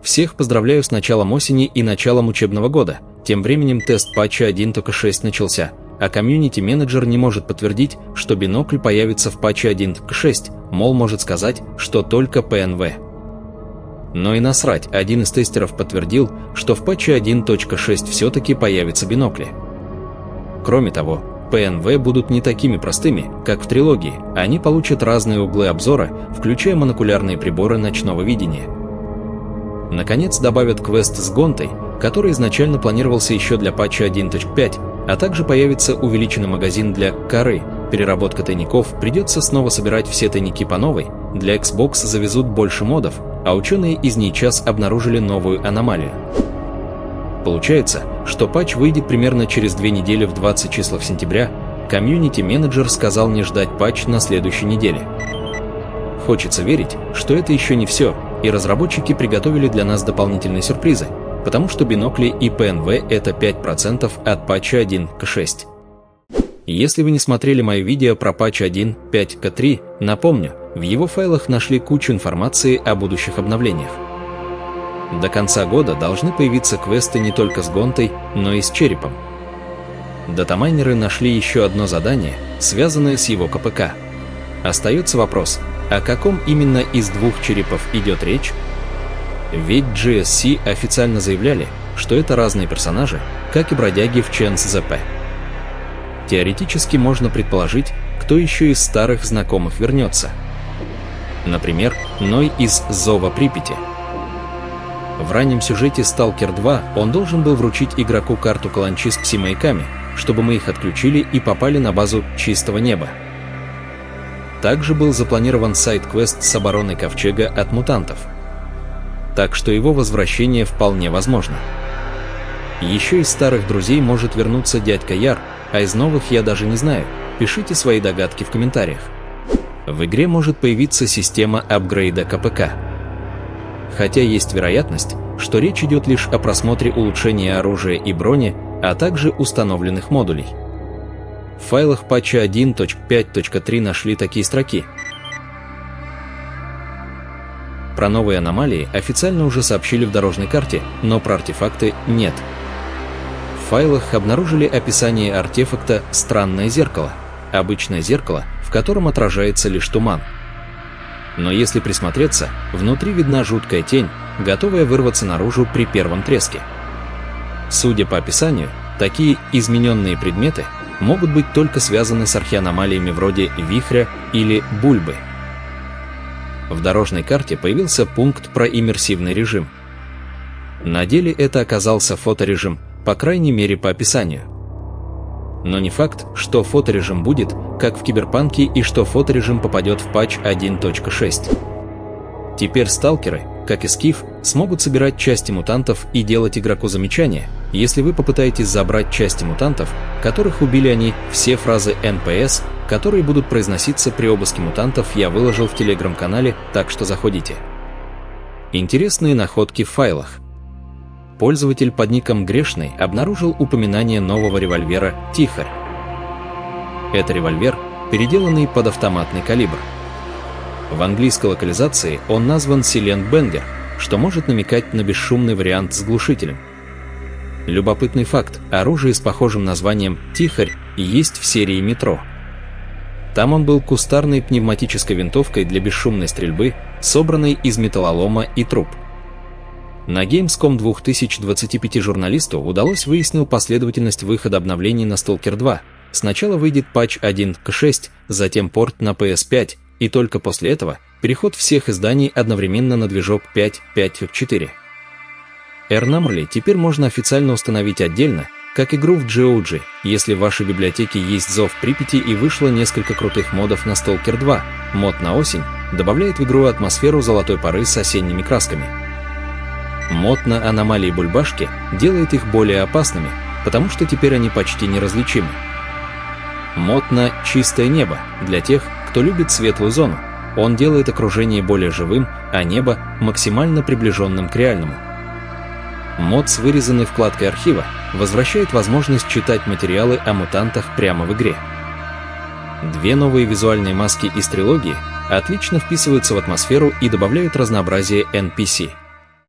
Всех поздравляю с началом осени и началом учебного года. Тем временем тест патча 1.6 начался, а комьюнити-менеджер не может подтвердить, что бинокль появится в патче 1.6, мол, может сказать, что только PNV. Но и насрать, один из тестеров подтвердил, что в патче 1.6 все-таки появятся бинокли. Кроме того, PNV будут не такими простыми, как в трилогии, они получат разные углы обзора, включая монокулярные приборы ночного видения. Наконец добавят квест с гонтой, который изначально планировался еще для патча 1.5, а также появится увеличенный магазин для коры, переработка тайников, придется снова собирать все тайники по новой, для Xbox завезут больше модов, а ученые из Нейчас обнаружили новую аномалию. Получается, что патч выйдет примерно через 2 недели в 20 числах сентября, комьюнити-менеджер сказал не ждать патч на следующей неделе. Хочется верить, что это еще не все, и разработчики приготовили для нас дополнительные сюрпризы, потому что бинокли и PNV — это 5% от патча 1.6. Если вы не смотрели мое видео про патч 1.5.3, напомню, в его файлах нашли кучу информации о будущих обновлениях. До конца года должны появиться квесты не только с гонтой, но и с черепом. Датамайнеры нашли еще одно задание, связанное с его КПК. Остается вопрос, о каком именно из двух черепов идет речь? Ведь GSC официально заявляли, что это разные персонажи, как и бродяги в Chance ZP. Теоретически можно предположить, кто еще из старых знакомых вернется. Например, Ной из Зова Припяти. В раннем сюжете Stalker 2 он должен был вручить игроку карту каланчи с пси-маяками, чтобы мы их отключили и попали на базу Чистого Неба. Также был запланирован сайд-квест с обороной Ковчега от мутантов. Так что его возвращение вполне возможно. Еще из старых друзей может вернуться дядька Яр, а из новых я даже не знаю. Пишите свои догадки в комментариях. В игре может появиться система апгрейда КПК. Хотя есть вероятность, что речь идет лишь о просмотре улучшения оружия и брони, а также установленных модулей. В файлах патча 1.5.3 нашли такие строки. Про новые аномалии официально уже сообщили в дорожной карте, но про артефакты нет. В файлах обнаружили описание артефакта «Странное зеркало», обычное зеркало, в котором отражается лишь туман. Но если присмотреться, внутри видна жуткая тень, готовая вырваться наружу при первом треске. Судя по описанию, такие измененные предметы могут быть только связаны с археаномалиями вроде вихря или бульбы. В дорожной карте появился пункт про иммерсивный режим. На деле это оказался фоторежим, по крайней мере по описанию. Но не факт, что фоторежим будет, как в Киберпанке, и что фоторежим попадет в патч 1.6. Теперь сталкеры, как и Скиф, смогут собирать части мутантов и делать игроку замечания, если вы попытаетесь забрать части мутантов, которых убили они. Все фразы NPS, которые будут произноситься при обыске мутантов, я выложил в телеграм-канале, так что заходите. Интересные находки в файлах. Пользователь под ником Грешный обнаружил упоминание нового револьвера «Тихарь». Это револьвер, переделанный под автоматный калибр. В английской локализации он назван Silent Banger, что может намекать на бесшумный вариант с глушителем. Любопытный факт: оружие с похожим названием «Тихарь» есть в серии «Метро». Там он был кустарной пневматической винтовкой для бесшумной стрельбы, собранной из металлолома и труб. На Gamescom 2025 журналисту удалось выяснить последовательность выхода обновлений на Stalker 2. Сначала выйдет патч 1.6, затем порт на PS5, и только после этого переход всех изданий одновременно на движок 5.5.4. Air Namorly теперь можно официально установить отдельно, как игру в GOG, если в вашей библиотеке есть Зов Припяти и вышло несколько крутых модов на Stalker 2. Мод на осень добавляет в игру атмосферу золотой поры с осенними красками. Мод на аномалии бульбашки делает их более опасными, потому что теперь они почти неразличимы. Мод на чистое небо для тех, кто любит светлую зону. Он делает окружение более живым, а небо максимально приближенным к реальному. Мод с вырезанной вкладкой архива возвращает возможность читать материалы о мутантах прямо в игре. Две новые визуальные маски из трилогии отлично вписываются в атмосферу и добавляют разнообразие NPC.